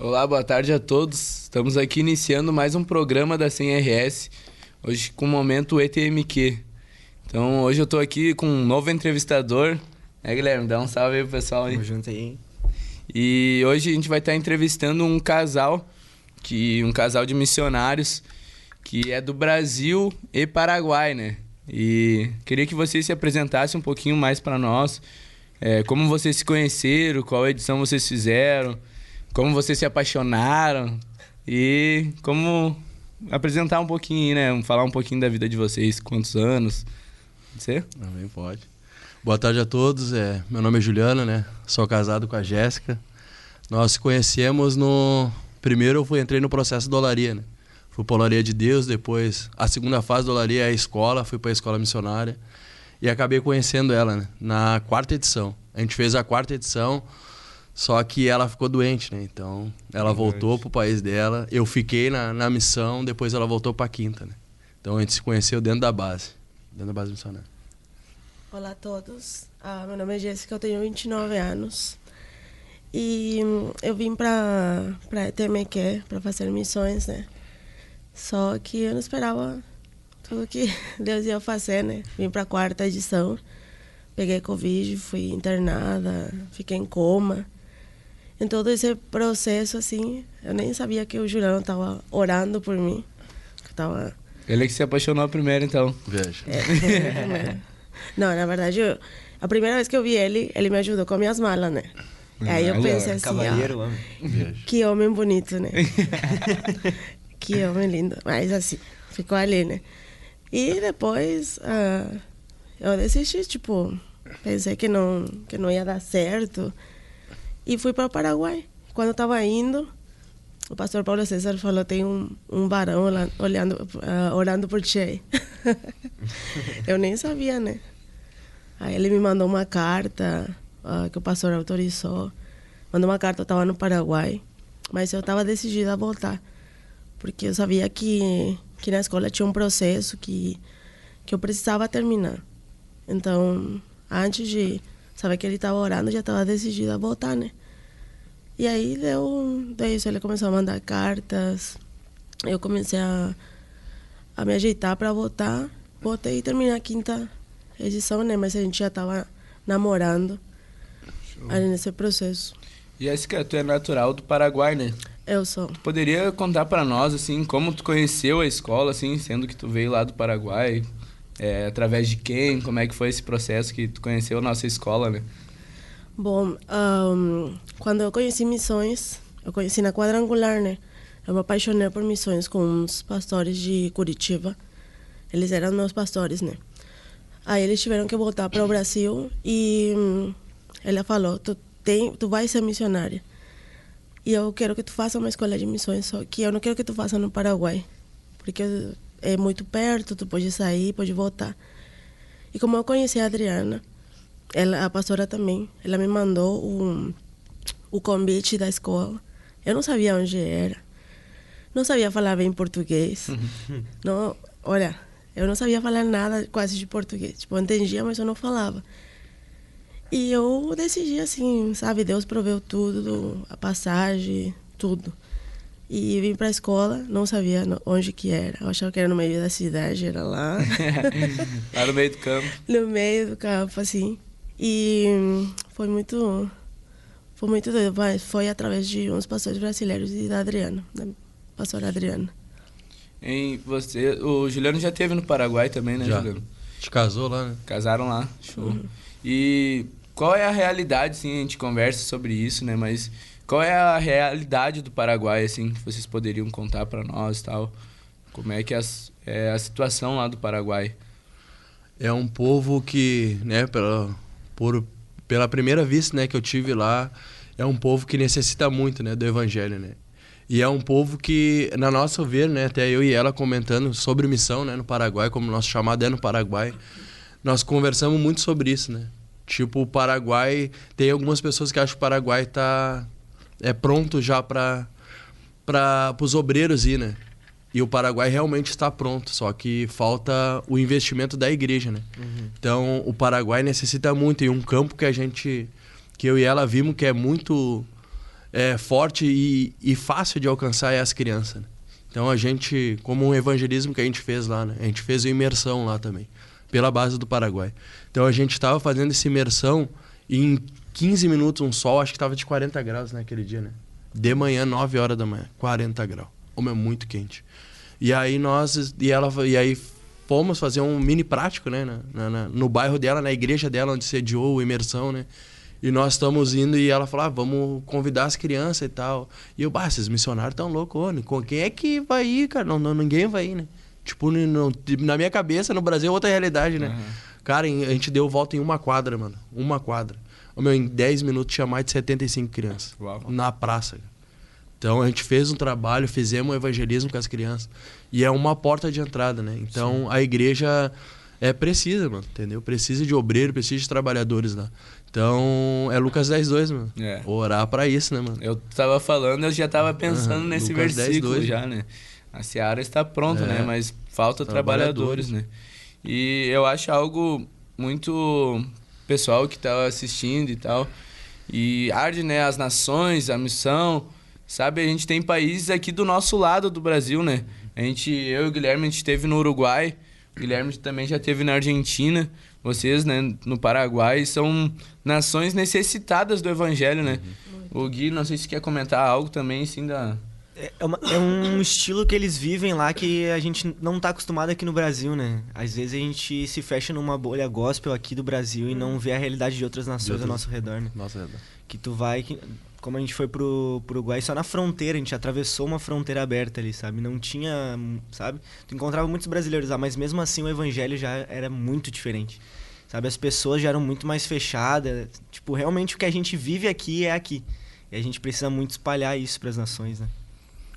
Olá, boa tarde a todos. Estamos aqui iniciando mais um programa da CEM-RS, hoje com o momento ETMQ. Então, hoje eu estou aqui com um novo entrevistador. Guilherme? Dá um salve aí pro pessoal aí. Tamo junto aí, hein? E hoje a gente vai estar entrevistando um casal de missionários, que é do Brasil e Paraguai, né? E queria que vocês se apresentassem um pouquinho mais para nós. Como vocês se conheceram, qual edição vocês fizeram, como vocês se apaixonaram e como apresentar um pouquinho, né? Falar um pouquinho da vida de vocês, quantos anos, você? Também pode. Boa tarde a todos, meu nome é Juliano, né? Sou casado com a Jéssica. Nós se conhecemos Primeiro eu entrei no processo de olaria, né? Fui para a Olaria de Deus, depois a segunda fase da olaria é a escola, fui para a escola missionária e acabei conhecendo ela, né? Na 4ª edição. A gente fez a 4ª edição, só que ela ficou doente, né? Então ela voltou pro país dela, eu fiquei na missão, depois ela voltou para a 5ª, né? Então a gente se conheceu dentro da base missionária. Olá a todos, meu nome é Jéssica, eu tenho 29 anos e eu vim para ETMQ para fazer missões, né? Só que eu não esperava tudo que Deus ia fazer, né? Vim para a 4ª edição, peguei Covid, fui internada, fiquei em coma. Em todo esse processo, assim, eu nem sabia que o Juliano estava orando por mim. Ele que se apaixonou primeiro, então. Veja. Não, na verdade, a primeira vez que eu vi ele me ajudou com minhas malas, né? Aí eu pensei assim, Cavalheiro, homem. Que homem bonito, né? Que homem lindo. Mas assim, ficou ali, né? E depois eu desisti, pensei que não ia dar certo. E fui para o Paraguai. Quando eu estava indo, o pastor Paulo César falou, tem um varão lá orando por ti. Eu nem sabia, né? Aí ele me mandou uma carta que o pastor autorizou. Mandou uma carta, eu estava no Paraguai. Mas eu estava decidida a voltar. Porque eu sabia que na escola tinha um processo que eu precisava terminar. Então, antes de saber que ele estava orando, já estava decidida a voltar, né? E aí deu isso, ele começou a mandar cartas. Eu comecei a me ajeitar para voltar. Voltei e terminei a 5ª edição, né? Mas a gente já estava namorando ali nesse processo. Jéssica, tu é natural do Paraguai, né? Eu sou. Tu poderia contar para nós, assim, como tu conheceu a escola, assim, sendo que tu veio lá do Paraguai? Através de quem? Como é que foi esse processo que tu conheceu a nossa escola, né? Bom, quando eu conheci missões, eu conheci na Quadrangular, né? Eu me apaixonei por missões com uns pastores de Curitiba. Eles eram meus pastores, né? Aí eles tiveram que voltar para o Brasil e ela falou, tu vai ser missionária. E eu quero que tu faça uma escola de missões, só que eu não quero que tu faça no Paraguai, porque é muito perto, tu pode sair, pode voltar. E como eu conheci a Adriana, a pastora também, ela me mandou o convite da escola. Eu não sabia onde era, não sabia falar bem português. Não, olha, eu não sabia falar nada quase de português. Eu entendia, mas eu não falava. E eu decidi assim, sabe, Deus proveu tudo, a passagem, tudo. E vim para a escola, não sabia onde que era. Eu achava que era no meio da cidade, era lá. Lá no meio do campo. No meio do campo, assim. E foi muito doido, mas foi através de uns pastores brasileiros e da Adriana, da pastora Adriana. O Juliano já esteve no Paraguai também, né, Já. Juliano? A gente casou lá, né? Casaram lá, show. E qual é a realidade, sim, a gente conversa sobre isso, né, mas qual é a realidade do Paraguai, assim, que vocês poderiam contar para nós e tal? Como é que é a situação lá do Paraguai? É um povo que, né, pela primeira vista, né, que eu tive lá, é um povo que necessita muito, né, do evangelho, né? E é um povo que, na nossa ver, né, até eu e ela comentando sobre missão, né, no Paraguai, como nosso chamado é no Paraguai, nós conversamos muito sobre isso, né? O Paraguai, tem algumas pessoas que acham que o Paraguai é pronto já para os obreiros ir, né? E o Paraguai realmente está pronto, só que falta o investimento da igreja, né? Então, o Paraguai necessita muito. E um campo que eu e ela vimos que é muito forte e fácil de alcançar é as crianças, né? Então a gente, como um evangelismo que a gente fez lá, né? A gente fez a imersão lá também, pela base do Paraguai. Então a gente estava fazendo essa imersão e em 15 minutos um sol, acho que estava de 40 graus naquele dia, né? De manhã, 9 horas da manhã, 40 graus. É muito quente. E aí aí fomos fazer um mini prático, né? No bairro dela, na igreja dela, onde sediou a imersão, né? E nós estamos indo e ela falou, vamos convidar as crianças e tal. E eu, esses missionários tão loucos, quem é que vai ir, cara? Não, ninguém vai ir, né? Tipo, na minha cabeça, no Brasil é outra realidade, né? Uhum. Cara, a gente deu volta em uma quadra, mano. Uma quadra. Em 10 minutos tinha mais de 75 crianças. Uau. Na praça. Então a gente fez um trabalho, fizemos um evangelismo com as crianças. E é uma porta de entrada, né? Então sim, a igreja precisa, mano, entendeu? Precisa de obreiro, precisa de trabalhadores lá. Então é Lucas 10:2, mano. Orar pra isso, né, mano? Eu tava falando, eu já tava pensando nesse Lucas versículo 10:2, já, né? A seara está pronta, né? Mas falta trabalhadores, né? E eu acho algo muito pessoal que tá assistindo e tal. E arde, né? As nações, a missão, sabe? A gente tem países aqui do nosso lado do Brasil, né? Eu e o Guilherme, a gente esteve no Uruguai. O Guilherme também já esteve na Argentina. Vocês, né, no Paraguai, são nações necessitadas do evangelho, né? O Gui, não sei se quer comentar algo também, assim, da... É um estilo que eles vivem lá que a gente não tá acostumado aqui no Brasil, né? Às vezes a gente se fecha numa bolha gospel aqui do Brasil e não vê a realidade de outras nações ao nosso redor, né? Nosso redor. Que tu vai... Como a gente foi pro Uruguai, só na fronteira, a gente atravessou uma fronteira aberta ali, sabe? Não tinha, sabe? Tu encontrava muitos brasileiros lá, mas mesmo assim o evangelho já era muito diferente, sabe? As pessoas já eram muito mais fechadas. Tipo, realmente o que a gente vive aqui é aqui. E a gente precisa muito espalhar isso pras nações, né?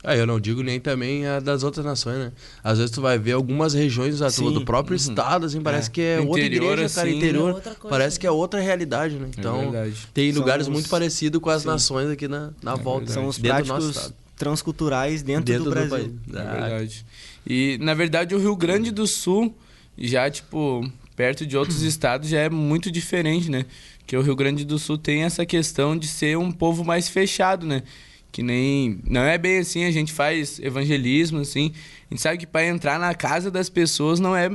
Eu não digo nem também a das outras nações, né? Às vezes tu vai ver algumas regiões do próprio estado, assim, parece que é outra igreja, assim, cara, interior, parece que é outra realidade, né? Então, tem lugares muito parecidos com as nações aqui na volta. São os práticos transculturais dentro do Brasil. É verdade. E, na verdade, o Rio Grande do Sul, já, tipo, perto de outros estados, já é muito diferente, né? Porque o Rio Grande do Sul tem essa questão de ser um povo mais fechado, né? Que nem... Não é bem assim, a gente faz evangelismo, assim. A gente sabe que para entrar na casa das pessoas não é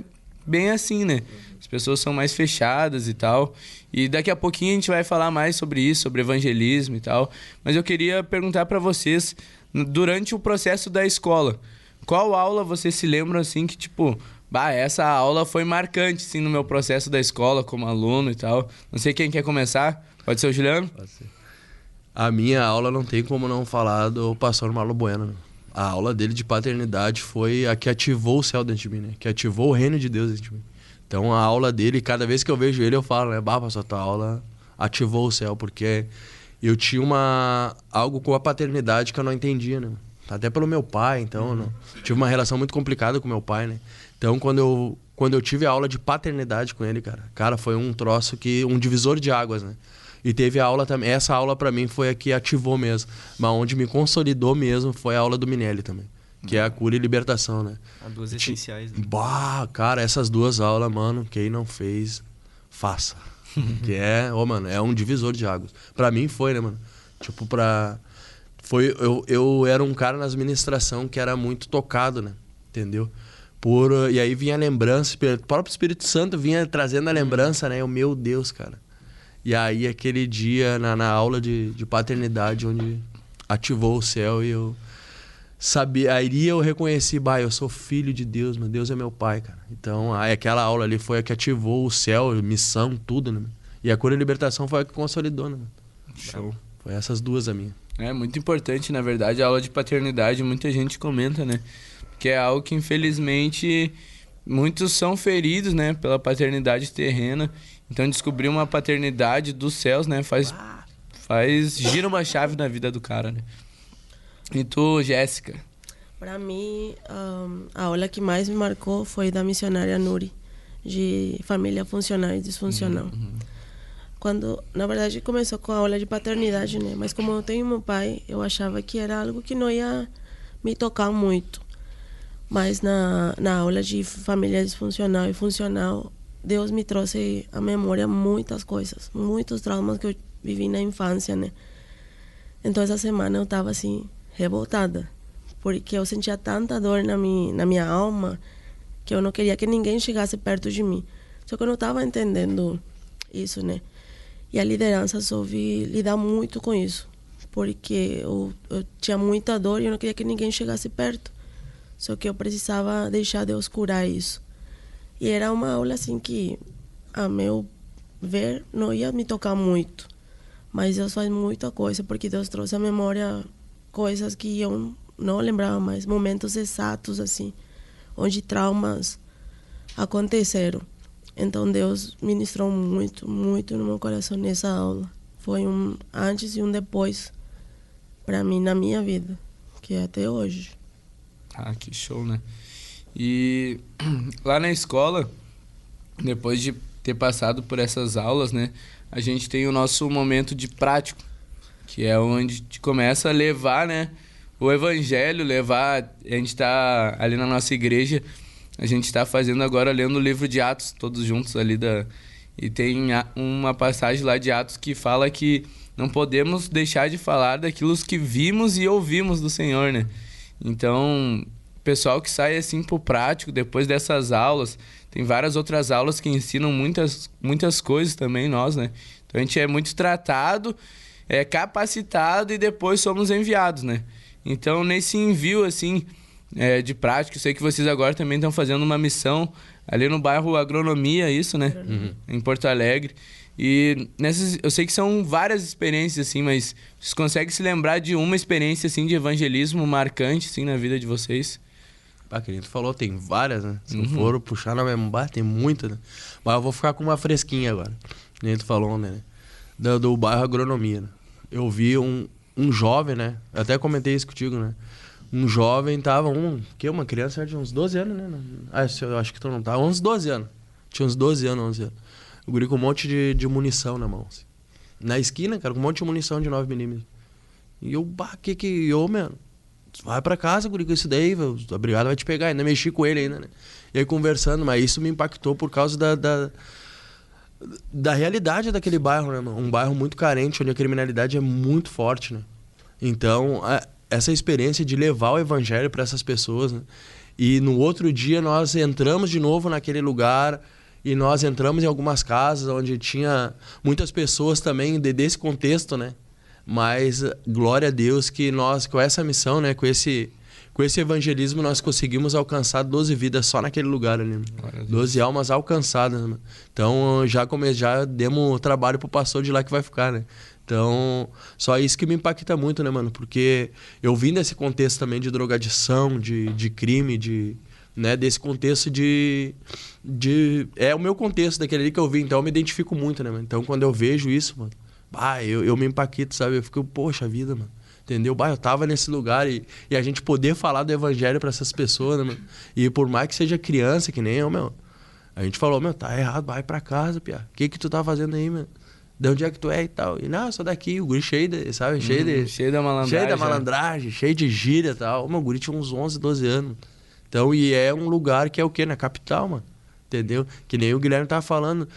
bem assim, né? As pessoas são mais fechadas e tal. E daqui a pouquinho a gente vai falar mais sobre isso, sobre evangelismo e tal. Mas eu queria perguntar para vocês, durante o processo da escola, qual aula vocês se lembram, assim, que tipo... essa aula foi marcante, assim, no meu processo da escola como aluno e tal. Não sei quem quer começar. Pode ser o Juliano? Pode ser. A minha aula não tem como não falar do pastor Marlon Bueno, né? A aula dele de paternidade foi a que ativou o céu dentro de mim, né? Que ativou o reino de Deus dentro de mim. Então a aula dele, cada vez que eu vejo ele, eu falo, né? Pastor, tua aula ativou o céu, porque eu tinha algo com a paternidade que eu não entendia, né? Até pelo meu pai, então, tive uma relação muito complicada com meu pai, né? Então quando eu tive a aula de paternidade com ele, cara, foi um troço um divisor de águas, né? E teve a aula também, essa aula pra mim foi a que ativou mesmo, mas onde me consolidou mesmo foi a aula do Minelli também, que é a cura e libertação, né? As duas essenciais. Né? Cara, essas duas aulas, mano, quem não fez, faça. Que mano, é um divisor de águas. Pra mim foi, né, mano? Tipo, eu era um cara nas ministração que era muito tocado, né? Entendeu? E aí vinha a lembrança, o próprio Espírito Santo vinha trazendo a lembrança, né? Meu Deus, cara. E aí, aquele dia, na aula de paternidade, onde ativou o céu e eu sabia... Aí eu reconheci, eu sou filho de Deus, meu Deus é meu pai, cara. Então, aquela aula ali foi a que ativou o céu, missão, tudo, né? E a cura e libertação foi a que consolidou, né? Show. Foi essas duas a minha. É muito importante, na verdade, a aula de paternidade, muita gente comenta, né? Porque é algo que, infelizmente, muitos são feridos, né? Pela paternidade terrena. Então, descobrir uma paternidade dos céus, né? Gira uma chave na vida do cara, né? E tu, Jéssica? Para mim, a aula que mais me marcou foi da missionária Nuri, de família funcional e disfuncional. Quando, na verdade, começou com a aula de paternidade, né? Mas como eu tenho meu pai, eu achava que era algo que não ia me tocar muito. Mas na aula de família disfuncional e funcional, Deus me trouxe à memória muitas coisas, muitos traumas que eu vivi na infância, né? Então essa semana eu tava assim, revoltada, porque eu sentia tanta dor na minha alma que eu não queria que ninguém chegasse perto de mim. Só que eu não estava entendendo isso, né? E a liderança soube lidar muito com isso, porque eu tinha muita dor e eu não queria que ninguém chegasse perto. Só que eu precisava deixar Deus curar isso. E era uma aula assim que, a meu ver, não ia me tocar muito. Mas Deus faz muita coisa, porque Deus trouxe à memória coisas que eu não lembrava mais, momentos exatos assim, onde traumas aconteceram. Então Deus ministrou muito, muito no meu coração nessa aula. Foi um antes e um depois para mim na minha vida, que é até hoje. Ah, que show, né? E lá na escola, depois de ter passado por essas aulas, né, a gente tem o nosso momento de prático, que é onde a gente começa a levar, né, o evangelho, a gente tá ali na nossa igreja, a gente está fazendo agora, lendo o livro de Atos, todos juntos ali e tem uma passagem lá de Atos que fala que não podemos deixar de falar daquilo que vimos e ouvimos do Senhor, né? Então, pessoal que sai assim pro prático, depois dessas aulas, tem várias outras aulas que ensinam muitas coisas também, nós, né? Então a gente é muito tratado, é capacitado e depois somos enviados, né? Então, nesse envio, assim, de prática, eu sei que vocês agora também estão fazendo uma missão ali no bairro Agronomia, isso, né? Uhum. Em Porto Alegre. E eu sei que são várias experiências, assim, mas vocês conseguem se lembrar de uma experiência, assim, de evangelismo marcante, assim, na vida de vocês? Ah, que tu falou, tem várias, né? Se eu for puxar na memória, tem muitas, né? Mas eu vou ficar com uma fresquinha agora. Nem tu falou, né? Do bairro Agronomia, né? Eu vi um jovem, né? Eu até comentei isso contigo, né? Um jovem tava, uma criança de uns 12 anos, né? Eu acho que tu não tava, uns 12 anos. Tinha uns 12 anos, 11 anos. O guri com um monte de munição na mão, assim. Na esquina, cara, com um monte de munição de 9mm. E eu, mano, vai pra casa, guri, com isso daí, a brigada vai te pegar. Ainda mexi com ele ainda, né? E aí conversando, mas isso me impactou por causa da realidade daquele bairro, né, mano? Um bairro muito carente, onde a criminalidade é muito forte, né? Então, essa experiência de levar o evangelho para essas pessoas, né? E no outro dia nós entramos de novo naquele lugar e nós entramos em algumas casas onde tinha muitas pessoas também desse contexto, né? Mas glória a Deus que nós, com essa missão, né, com esse evangelismo, nós conseguimos alcançar 12 vidas só naquele lugar ali, né? 12 almas alcançadas, né? Então já demos trabalho pro pastor de lá que vai ficar, né? Então, só isso que me impacta muito, né, mano? Porque eu vim desse contexto também de drogadição, de crime, né, desse contexto é o meu contexto daquele ali que eu vi, então eu me identifico muito, né, mano? Então, quando eu vejo isso, mano, eu me empaquito, sabe? Eu fico, poxa vida, mano. Entendeu? Eu tava nesse lugar e a gente poder falar do evangelho para essas pessoas, né, mano? E por mais que seja criança, que nem eu, meu, a gente falou, meu, tá errado, vai pra casa, piá. O que tu tá fazendo aí, meu? De onde é que tu é e tal? E não, eu sou daqui, o guri cheio sabe? Cheio da malandragem. Cheio da malandragem, cheio de gíria e tal. O meu guri tinha uns 11, 12 anos. Então, e é um lugar que é o quê? Na capital, mano. Entendeu? Que nem o Guilherme tava falando.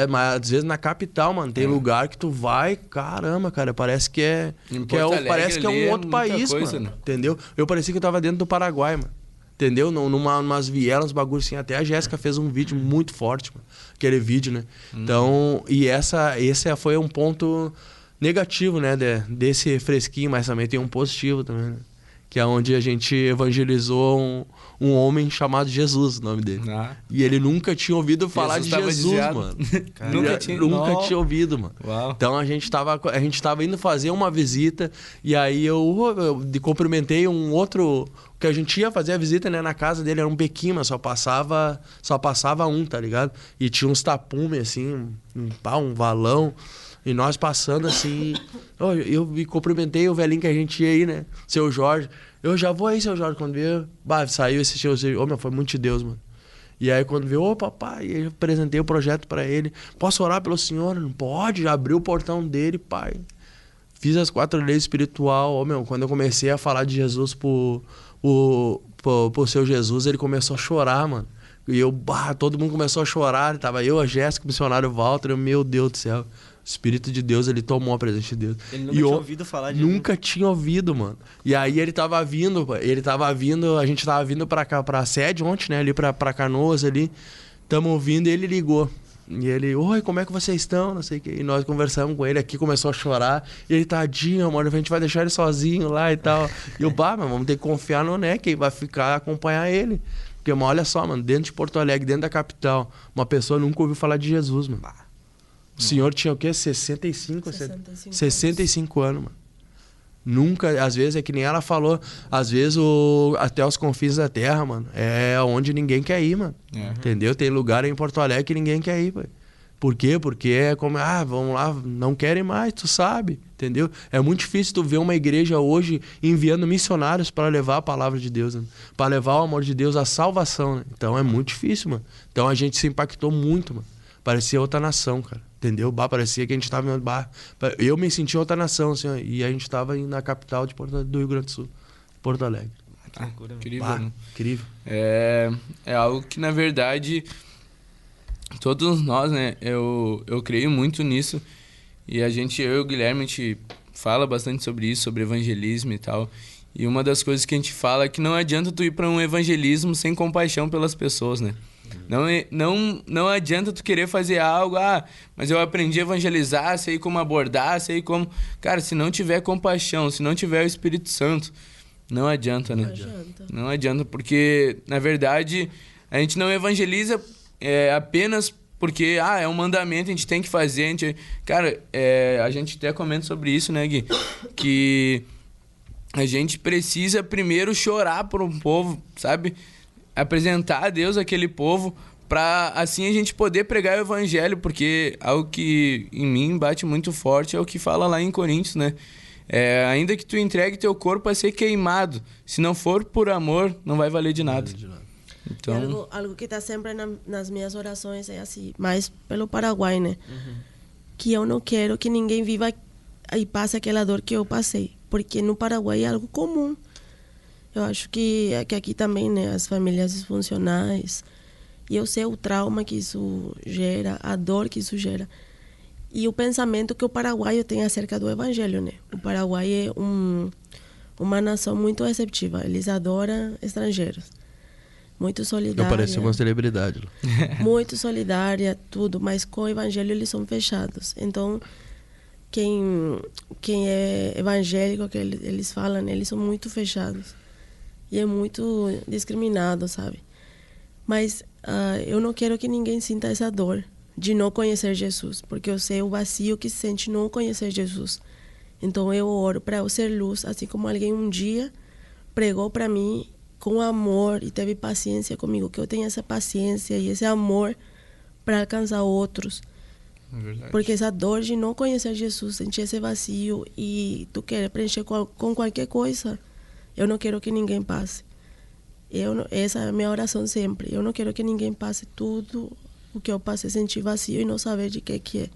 Mas às vezes na capital, mano, tem lugar que tu vai, caramba, cara, parece que é um outro país, coisa, mano. Né? Entendeu? Eu parecia que eu tava dentro do Paraguai, mano. Entendeu? Numas vielas, uns bagulhos assim. Até a Jéssica fez um vídeo muito forte, mano. Aquele vídeo, né? Então, e esse foi um ponto negativo, né? Desse fresquinho, mas também tem um positivo também, né? Que é onde a gente evangelizou um homem chamado Jesus, o nome dele. E ele nunca tinha ouvido falar de Jesus, mano. Nunca tinha ouvido, mano. Uau. Então a gente tava indo fazer uma visita e aí eu cumprimentei um outro que a gente ia fazer a visita, né, na casa dele, era um bequinho, mas só passava um, tá ligado? E tinha uns tapumes assim, um valão. E nós passando assim, eu me cumprimentei o velhinho que a gente ia aí, né? Seu Jorge. Eu já vou aí, seu Jorge, quando veio. Saiu esse seu. Meu, foi muito de Deus, mano. E aí quando veio, papai, eu apresentei o projeto pra ele. Posso orar pelo senhor? Não pode, já abriu o portão dele, pai. Fiz as 4 leis espiritual. Meu, quando eu comecei a falar de Jesus pro seu Jesus, ele começou a chorar, mano. E todo mundo começou a chorar. Tava eu, a Jéssica, o missionário Walter. Meu Deus do céu. Espírito de Deus, ele tomou a presença de Deus. Ele nunca tinha ouvido falar de Nunca tinha ouvido, mano. E aí ele tava vindo, a gente tava vindo pra cá, pra sede ontem, né? Ali pra Canoas ali. Tamo ouvindo e ele ligou. E ele, oi, como é que vocês estão? Não sei o que. E nós conversamos com ele aqui, começou a chorar. E ele, tadinho, mano, a gente vai deixar ele sozinho lá e tal. E eu, mas vamos ter que confiar no Né, que vai ficar acompanhar ele. Porque, mas olha só, mano, dentro de Porto Alegre, dentro da capital, uma pessoa nunca ouviu falar de Jesus, mano. O senhor tinha o quê? 65 anos, mano. Nunca, às vezes, é que nem ela falou, às vezes até os confins da terra, mano, é onde ninguém quer ir, mano. Entendeu? Tem lugar em Porto Alegre que ninguém quer ir, pai. Por quê? Porque é como, vamos lá, não querem mais, tu sabe, entendeu? É muito difícil tu ver uma igreja hoje enviando missionários para levar a palavra de Deus, né? Para levar o amor de Deus, a salvação, né? Então é muito difícil, mano. Então a gente se impactou muito, mano. Parecia outra nação, cara. Entendeu? Parecia que a gente tava... Eu me senti outra nação, assim, ó, e a gente tava na capital do Rio Grande do Sul, Porto Alegre. Que loucura, incrível, né? Incrível. É algo que, na verdade, todos nós, né? Eu creio muito nisso. E eu e o Guilherme, a gente fala bastante sobre isso, sobre evangelismo e tal. E uma das coisas que a gente fala é que não adianta tu ir para um evangelismo sem compaixão pelas pessoas, né? Não adianta tu querer fazer algo, mas eu aprendi a evangelizar, sei como abordar, sei como... Cara, se não tiver compaixão, se não tiver o Espírito Santo, não adianta, né? Não adianta, porque, na verdade, a gente não evangeliza apenas porque, é um mandamento, a gente tem que fazer. Cara, a gente até comenta sobre isso, né, Gui? Que a gente precisa primeiro chorar por um povo, sabe? Apresentar a Deus aquele povo, para assim a gente poder pregar o evangelho, porque algo que em mim bate muito forte é o que fala lá em Coríntios, né? Ainda que tu entregue teu corpo a ser queimado, se não for por amor, não vai valer de nada. Então... Algo que está sempre nas minhas orações é assim, mais pelo Paraguai, né? Que eu não quero que ninguém viva e passe aquela dor que eu passei, porque no Paraguai é algo comum. Eu acho que aqui também, né, as famílias disfuncionais, e eu sei o trauma que isso gera, a dor que isso gera. E o pensamento que o paraguaio tem acerca do evangelho, né? O Paraguai é uma nação muito receptiva, eles adoram estrangeiros. Muito solidária. Eu parecia uma celebridade. Muito solidária, tudo, mas com o evangelho eles são fechados. Então, quem é evangélico, que eles falam, né, eles são muito fechados. E é muito discriminado, sabe? Mas eu não quero que ninguém sinta essa dor de não conhecer Jesus, porque eu sei o vazio que se sente não conhecer Jesus. Então eu oro para eu ser luz, assim como alguém um dia pregou para mim com amor e teve paciência comigo, que eu tenha essa paciência e esse amor para alcançar outros. É verdade. Porque essa dor de não conhecer Jesus, sentir esse vazio e tu querer preencher com qualquer coisa, eu não quero que ninguém passe. Essa é a minha oração sempre. Eu não quero que ninguém passe tudo o que eu passei, sentir vazio e não saber de que é.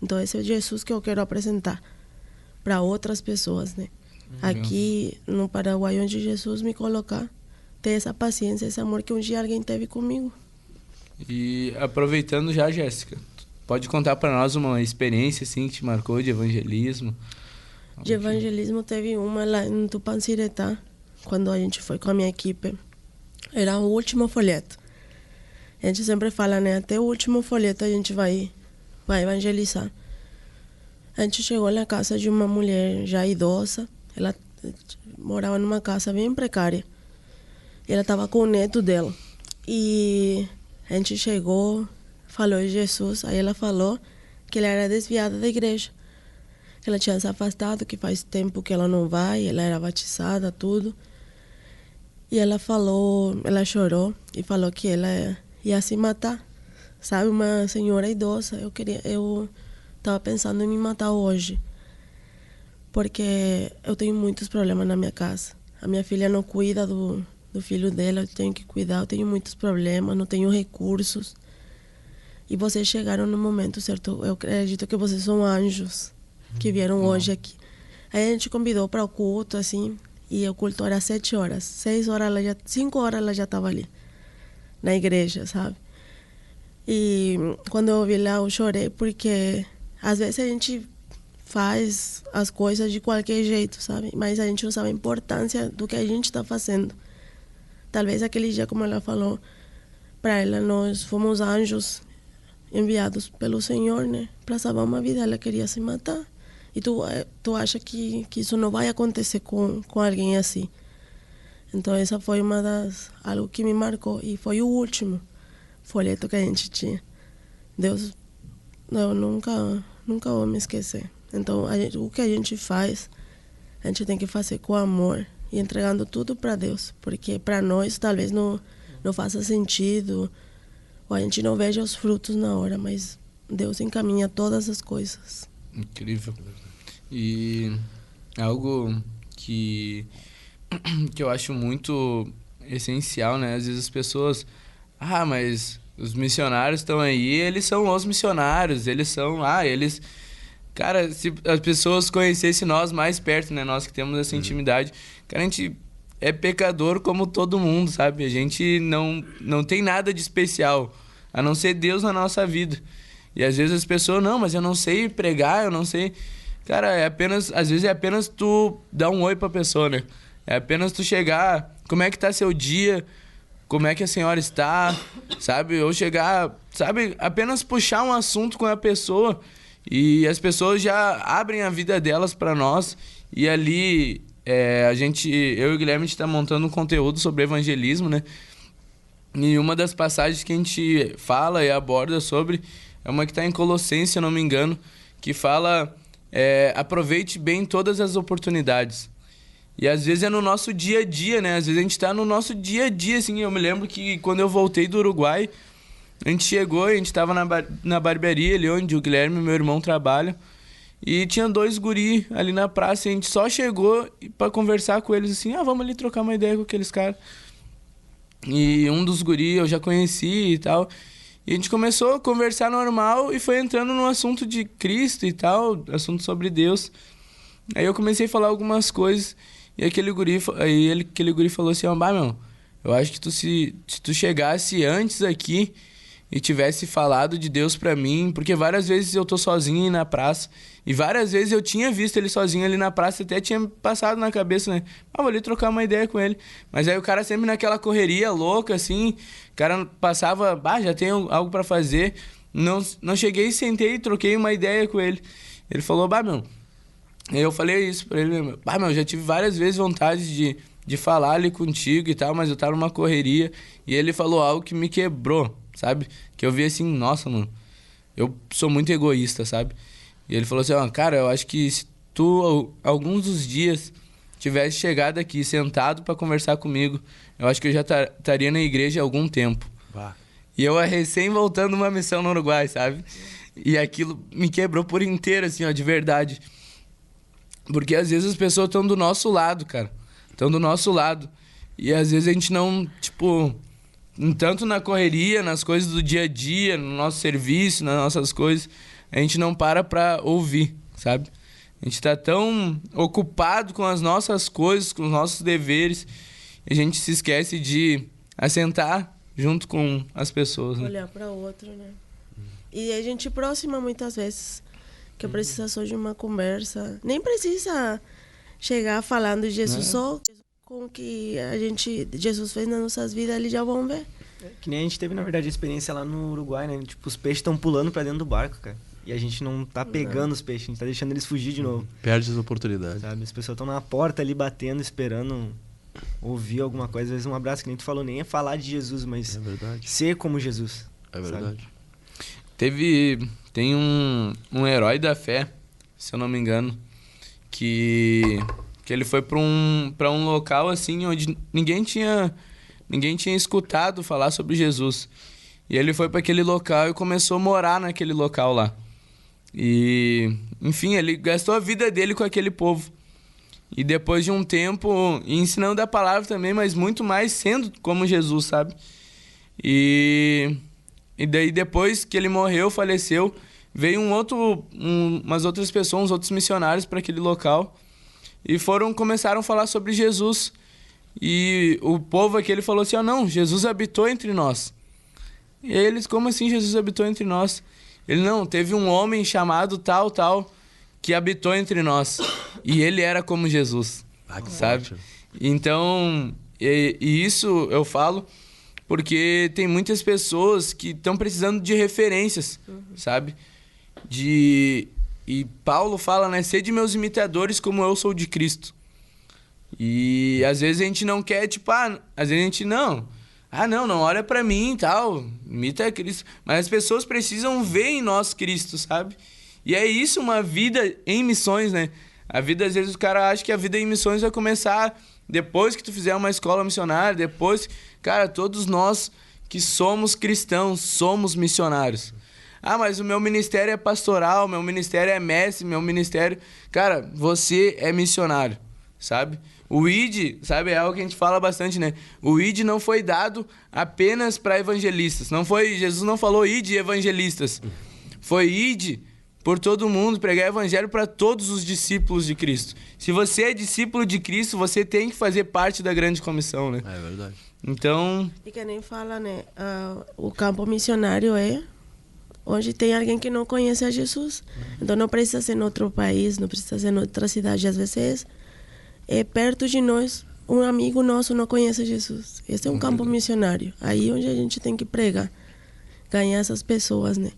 Então esse é Jesus que eu quero apresentar para outras pessoas, né? Aqui no Paraguai, onde Jesus me colocar, ter essa paciência, esse amor que um dia alguém teve comigo. E aproveitando já, Jéssica, pode contar para nós uma experiência assim que te marcou de evangelismo? De evangelismo teve uma lá em Tupanciretá, quando a gente foi com a minha equipe. Era o último folheto. A gente sempre fala, né? Até o último folheto a gente vai evangelizar. A gente chegou na casa de uma mulher já idosa. Ela morava numa casa bem precária. E ela estava com o neto dela. E a gente chegou, falou de Jesus. Aí ela falou que ela era desviada da igreja. Que ela tinha se afastado, que faz tempo que ela não vai, ela era batizada, tudo. E ela falou, ela chorou e falou que ela ia se matar. Sabe, uma senhora idosa, eu estava pensando em me matar hoje. Porque eu tenho muitos problemas na minha casa. A minha filha não cuida do filho dela, eu tenho que cuidar, eu tenho muitos problemas, não tenho recursos. E vocês chegaram no momento certo, eu acredito que vocês são anjos que vieram hoje aqui. Aí a gente convidou para o culto, assim, e o culto era 7 horas. 5 horas ela já estava ali, na igreja, sabe? E quando eu vi lá, eu chorei, porque às vezes a gente faz as coisas de qualquer jeito, sabe? Mas a gente não sabe a importância do que a gente está fazendo. Talvez aquele dia, como ela falou, para ela nós fomos anjos enviados pelo Senhor, né? Para salvar uma vida, ela queria se matar. E tu acha que isso não vai acontecer com alguém assim. Então essa foi algo que me marcou. E foi o último folheto que a gente tinha. Deus, eu nunca vou me esquecer. Então o que a gente faz, a gente tem que fazer com amor e entregando tudo para Deus. Porque para nós talvez não faça sentido, ou a gente não veja os frutos na hora, mas Deus encaminha todas as coisas. Incrível. E algo que eu acho muito essencial, né? Às vezes as pessoas... mas os missionários estão aí, eles são os missionários, eles são... eles... Cara, se as pessoas conhecessem nós mais perto, né? Nós que temos essa intimidade. Cara, a gente é pecador como todo mundo, sabe? A gente não tem nada de especial, a não ser Deus na nossa vida. E às vezes as pessoas, não, mas eu não sei pregar, eu não sei... Cara, às vezes é apenas tu dar um oi pra pessoa, né? É apenas tu chegar, como é que tá seu dia, como é que a senhora está, sabe? Ou chegar, sabe? Apenas puxar um assunto com a pessoa e as pessoas já abrem a vida delas pra nós. E ali, eu e o Guilherme, a gente tá montando um conteúdo sobre evangelismo, né? E uma das passagens que a gente fala e aborda sobre é uma que tá em Colossenses, se eu não me engano, que fala... aproveite bem todas as oportunidades. E às vezes é no nosso dia a dia, né? Às vezes a gente tá no nosso dia a dia, assim. Eu me lembro que quando eu voltei do Uruguai, a gente chegou, a gente tava na barbearia ali onde o Guilherme e meu irmão trabalham. E tinha 2 guri ali na praça e a gente só chegou pra conversar com eles assim, vamos ali trocar uma ideia com aqueles caras. E um dos guri eu já conheci e tal. E a gente começou a conversar normal e foi entrando no assunto de Cristo e tal, assunto sobre Deus. Aí eu comecei a falar algumas coisas e aquele guri falou assim, meu, eu acho que se tu chegasse antes aqui e tivesse falado de Deus pra mim, porque várias vezes eu tô sozinho na praça e várias vezes eu tinha visto ele sozinho ali na praça, até tinha passado na cabeça, né? Vou ali trocar uma ideia com ele. Mas aí o cara sempre naquela correria louca, assim, o cara passava, já tenho algo pra fazer. Não cheguei, sentei e troquei uma ideia com ele. Ele falou, meu... Eu falei isso pra ele, meu, já tive várias vezes vontade de falar ali contigo e tal, mas eu tava numa correria. E ele falou algo que me quebrou, sabe? Que eu vi assim, nossa, mano, eu sou muito egoísta, sabe? E ele falou assim, cara, eu acho que se tu, alguns dos dias, tivesse chegado aqui, sentado pra conversar comigo, eu acho que eu já estaria na igreja há algum tempo. E eu recém voltando uma missão no Uruguai, sabe? E aquilo me quebrou por inteiro, assim, de verdade. Porque às vezes as pessoas estão do nosso lado, cara. Estão do nosso lado. E às vezes a gente não, tanto na correria, nas coisas do dia a dia, no nosso serviço, nas nossas coisas, a gente não pra ouvir, sabe? A gente tá tão ocupado com as nossas coisas, com os nossos deveres, e a gente se esquece de assentar junto com as pessoas, né? Olhar para o outro, né? E a gente próxima muitas vezes, que precisa só de uma conversa. Nem precisa chegar falando de Jesus, só com o que Jesus fez nas nossas vidas, eles já vão ver. Que nem a gente teve, na verdade, a experiência lá no Uruguai, né? Os peixes estão pulando pra dentro do barco, cara. E a gente não tá pegando os peixes, a gente tá deixando eles fugir de novo. Perde as oportunidades. Sabe? As pessoas estão na porta ali batendo, esperando ouvir alguma coisa. Às vezes um abraço, que nem tu falou, nem é falar de Jesus, mas ser como Jesus. É verdade. Sabe? Tem um herói da fé, se eu não me engano, que ele foi pra um local assim onde ninguém tinha escutado falar sobre Jesus. E ele foi para aquele local e começou a morar naquele local lá. E, enfim, ele gastou a vida dele com aquele povo. E depois de um tempo, ensinando a palavra também, mas muito mais sendo como Jesus, sabe? E daí depois que ele morreu, faleceu, veio umas outras pessoas, uns outros missionários para aquele local e começaram a falar sobre Jesus. E o povo aquele falou assim, não, Jesus habitou entre nós. E eles, como assim Jesus habitou entre nós? Ele, não, teve um homem chamado tal, que habitou entre nós. E ele era como Jesus, sabe? Então, e isso eu falo porque tem muitas pessoas que estão precisando de referências, sabe? E Paulo fala, né? Sede meus imitadores como eu sou de Cristo. E às vezes a gente não quer, tipo, às vezes a gente não olha pra mim e tal, imita Cristo. Mas as pessoas precisam ver em nós Cristo, sabe? E é isso, uma vida em missões, né? A vida, às vezes, o cara acha que a vida em missões vai começar depois que tu fizer uma escola missionária, depois... Cara, todos nós que somos cristãos, somos missionários. Mas o meu ministério é pastoral, meu ministério é mestre, meu ministério... Cara, você é missionário, sabe? O ID, sabe, é algo que a gente fala bastante, né? O ID não foi dado apenas para evangelistas. Jesus não falou ID evangelistas. Foi ID por todo mundo, pregar evangelho para todos os discípulos de Cristo. Se você é discípulo de Cristo, você tem que fazer parte da grande comissão, né? É verdade. Então... E que nem fala, né? O campo missionário é onde tem alguém que não conhece a Jesus. Então não precisa ser em outro país, não precisa ser em outra cidade. Às vezes é perto de nós, um amigo nosso não conhece Jesus. Esse é um campo missionário. Aí onde a gente tem que pregar, ganhar essas pessoas, né?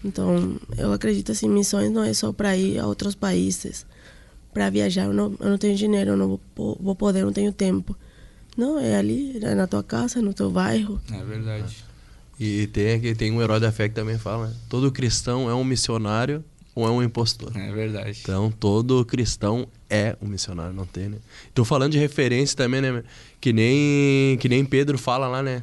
Então, eu acredito assim, missões não é só para ir a outros países, para viajar. Eu não tenho dinheiro, eu não vou poder, não tenho tempo. Não, é ali, é na tua casa, no teu bairro. É verdade. E tem um herói da fé que também fala, né? Todo cristão é um missionário ou é um impostor. É verdade. Então, todo cristão é um missionário, não tem, né? Tô falando de referência também, né? Que nem Pedro fala lá, né?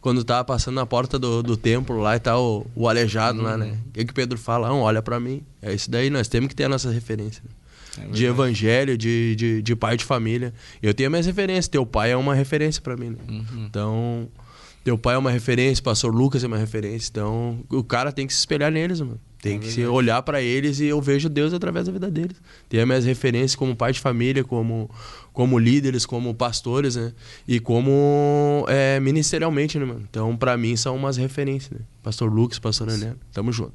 Quando tava passando na porta do templo lá e tá o aleijado lá, né? O que Pedro fala? Olha pra mim. É isso daí, nós temos que ter a nossa referência. Né? De evangelho, de pai de família. Eu tenho as minhas referências. Teu pai é uma referência pra mim, né? Então, teu pai é uma referência, pastor Lucas é uma referência. Então, o cara tem que se espelhar neles, mano. Tem que se olhar pra eles e eu vejo Deus através da vida deles. Tenho as minhas referências como pai de família, como líderes, como pastores, né? E como ministerialmente, né, mano? Então, pra mim, são umas referências, né? Pastor Lucas, pastor Helena, tamo junto.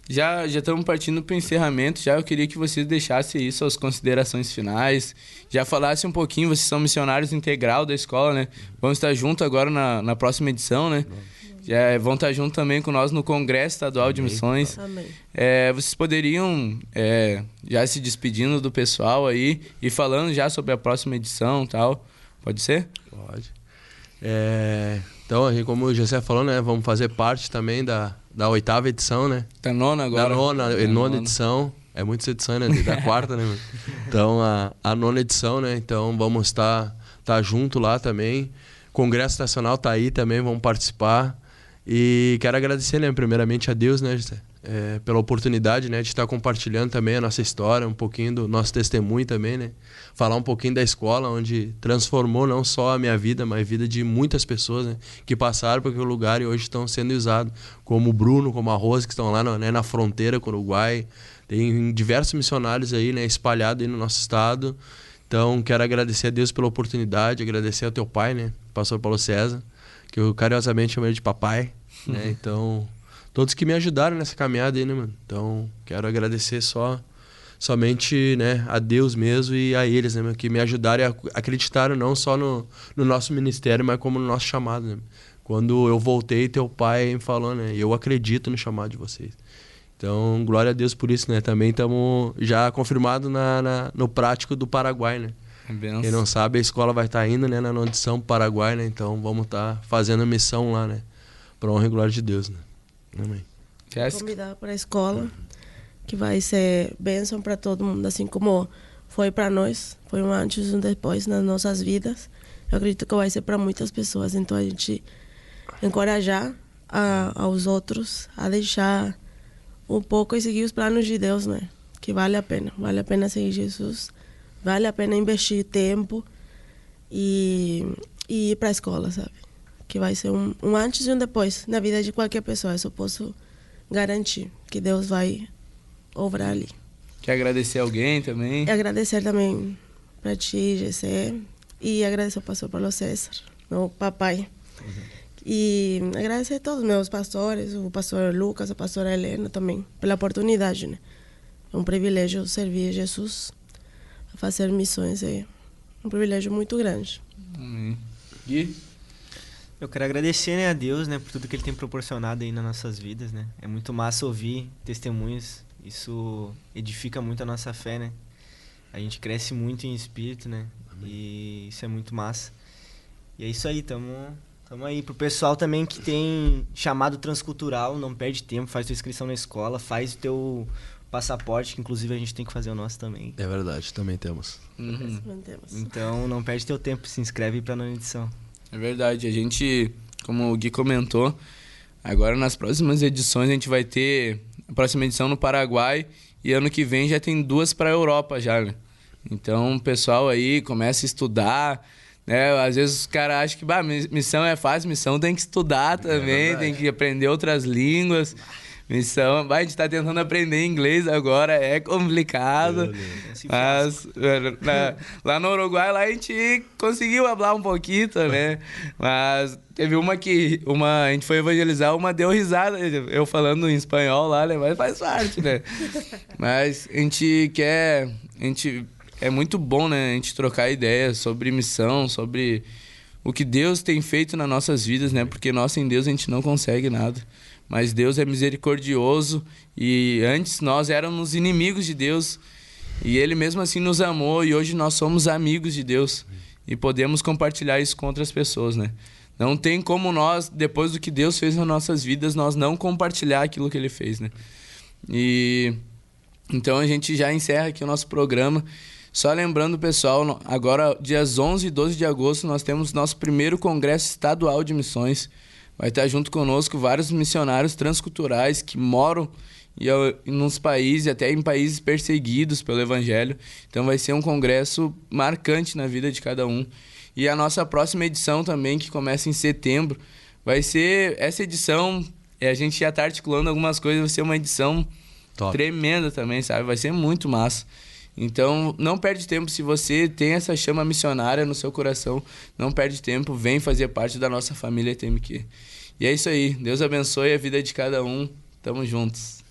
Já estamos partindo para o encerramento. Eu queria que vocês deixassem aí suas considerações finais. Já falassem um pouquinho, vocês são missionários integral da escola, né? Vamos estar junto agora na próxima edição, né? Já vão estar junto também com nós no Congresso Estadual de Missões. Amém. Vocês poderiam já se despedindo do pessoal aí e falando já sobre a próxima edição e tal. Pode ser? Pode. Então, como o José falou, né? Vamos fazer parte também da 8ª edição, né? Da 9ª agora. Da nona edição. É muitas edições, né? Da 4ª, né? Então, a 9ª edição, né? Então, vamos estar junto lá também. Congresso Nacional tá aí também, vamos participar. E quero agradecer, né, primeiramente a Deus, né, José? Pela oportunidade, né, de estar compartilhando também a nossa história, um pouquinho do nosso testemunho também, né? Falar um pouquinho da escola, onde transformou não só a minha vida, mas a vida de muitas pessoas, né, que passaram por aquele lugar e hoje estão sendo usados, como o Bruno, como a Rose, que estão lá na fronteira com o Uruguai. Tem diversos missionários aí, né, espalhados aí no nosso estado. Então, quero agradecer a Deus pela oportunidade, agradecer ao teu pai, né, pastor Paulo César, que eu carinhosamente chamo ele de papai, né? Então, todos que me ajudaram nessa caminhada aí, né, mano? Então, quero agradecer somente, né, a Deus mesmo e a eles, né, que me ajudaram e acreditaram não só no nosso ministério, mas como no nosso chamado, né? Quando eu voltei, teu pai me falou, né, eu acredito no chamado de vocês. Então, glória a Deus por isso, né? Também estamos já confirmados no prático do Paraguai, né? Quem não sabe, a escola vai estar indo, né, na audição pro Paraguai, né? Então vamos estar fazendo a missão lá, né? Para honra e glória de Deus, né? Amém. Convidar para a escola, que vai ser bênção para todo mundo, assim como foi para nós, foi um antes e um depois nas nossas vidas. Eu acredito que vai ser para muitas pessoas. Então a gente encorajar aos outros a deixar um pouco e seguir os planos de Deus, né? Que vale a pena seguir Jesus. Vale a pena investir tempo e ir para a escola, sabe? Que vai ser um antes e um depois na vida de qualquer pessoa. Isso eu posso garantir, que Deus vai obrar ali. Quer agradecer alguém também? E agradecer também para ti, Gessé, e agradecer ao pastor Paulo César, meu papai, E agradecer a todos os meus pastores, o pastor Lucas, a pastora Helena também, pela oportunidade, né? É um privilégio servir Jesus, fazer missões, é um privilégio muito grande. Gui? Eu quero agradecer, né, a Deus, né, por tudo que Ele tem proporcionado aí nas nossas vidas, né? É muito massa ouvir testemunhos, isso edifica muito a nossa fé, né? A gente cresce muito em espírito, né? E isso é muito massa. E é isso aí, tamo aí. Pro pessoal também que tem chamado transcultural, não perde tempo, faz tua inscrição na escola, faz o teu passaporte, que inclusive a gente tem que fazer o nosso também. É verdade, também temos. Então não perde teu tempo, se inscreve pra nona edição. É verdade, a gente, como o Gui comentou, agora nas próximas edições a gente vai ter a próxima edição no Paraguai e ano que vem já tem 2 para a Europa já, né? Então o pessoal aí começa a estudar, né? Às vezes os caras acham que missão é fácil, missão tem que estudar também, tem que aprender outras línguas. Missão, a gente tá tentando aprender inglês agora, é complicado. Mas lá no Uruguai lá a gente conseguiu falar um pouquinho, né? Mas teve a gente foi evangelizar, uma deu risada, eu falando em espanhol lá, né? Mas faz parte, né? Mas é muito bom, né? A gente trocar ideias sobre missão, sobre o que Deus tem feito nas nossas vidas, né? Porque nós sem Deus a gente não consegue nada. Mas Deus é misericordioso e antes nós éramos inimigos de Deus e Ele mesmo assim nos amou e hoje nós somos amigos de Deus e podemos compartilhar isso com outras pessoas, né? Não tem como nós, depois do que Deus fez nas nossas vidas, nós não compartilhar aquilo que Ele fez, né? E então a gente já encerra aqui o nosso programa. Só lembrando, pessoal, agora dias 11 e 12 de agosto nós temos nosso primeiro congresso estadual de missões. Vai estar junto conosco vários missionários transculturais que moram nos países, até em países perseguidos pelo Evangelho. Então vai ser um congresso marcante na vida de cada um. E a nossa próxima edição também, que começa em setembro, vai ser essa edição, a gente já está articulando algumas coisas, vai ser uma edição tremenda também, sabe? Vai ser muito massa. Então, não perde tempo. Se você tem essa chama missionária no seu coração, não perde tempo, vem fazer parte da nossa família TMQ. E é isso aí. Deus abençoe a vida de cada um. Tamo juntos.